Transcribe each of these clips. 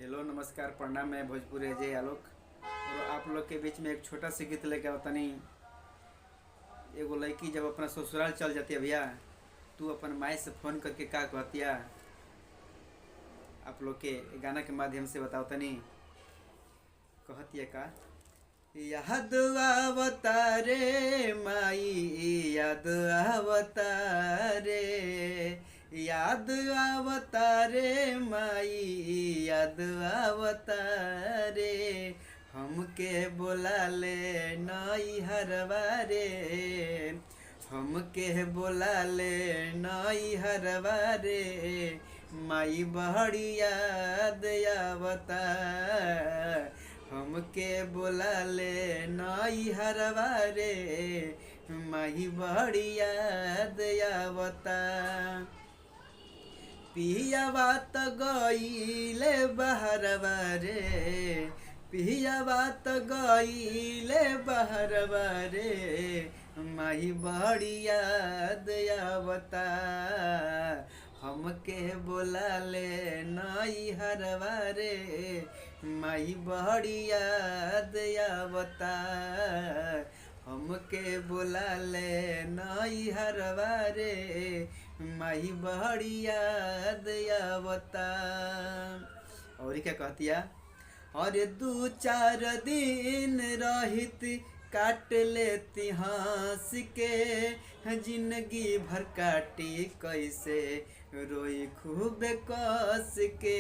Hello नमस्कार प्रणाम। मैं भोजपुरी अजय आलोक और आप लोग के बीच में एक छोटा सा गीत लेके आवतनी। एगो लड़की जब अपना ससुराल चल जाती है भैया, तू अपन माई से फोन करके का कहतिया, आप लोग के गाना के माध्यम से बतावतनी। कहतिया का, याद आवता रे माई, याद आवता रे, याद आवता रे माई, याद आवता रे, हमके बोला ले नई हरवा रे, हमके बोला ले नई हरवा रे, माई बड़ी याद आवता, हमके बोला ले नई हरवा रे, माई बड़ी याद आवता। पियावा त गईले बहरवा रे, पियावा त गईले बहरवा रे, माई बड़ी याद आवता, हमके बोला ले नई हरवा रे, माई बड़ी याद आवता, हमके बोला ले नई हरवा रे, माई बड़ी याद आवता। और क्या कहतिया, अरे दू चार दिन रहित काट लेती हंस के, जिंदगी भर काटी कैसे रोई खूब कस के।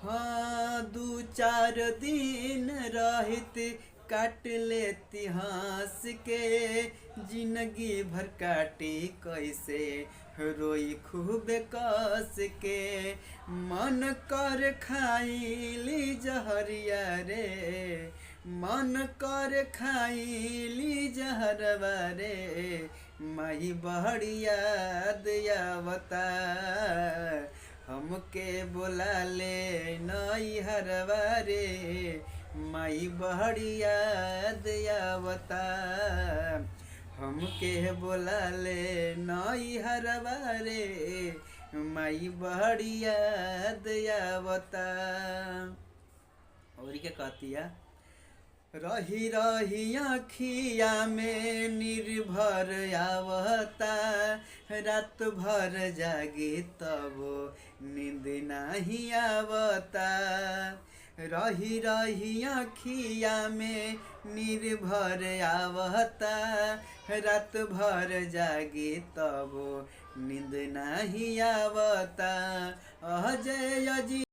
हाँ दू चार दिन रहित काट लेती हंस के, जिंदगी भर काटी कैसे रोई खूब कस के, मन कर खाइली जहरिया रे, मन कर खाइली जहरवा रे, माई बड़ी याद आवता, हमके बोला ले नई हरवा रे, माई बड़ी याद आवता, हमके बोला ले नई हरवा रे, माई बड़ी याद आवता। और क्या कहतिया, रही रही आँखिया में निर्भर आवता, रात भर जागी तब नींद नहीं आवता, रही रही आँखिया में निर्भर आवता, रात भर जागी तब नींद नहीं आवता। अजय अजी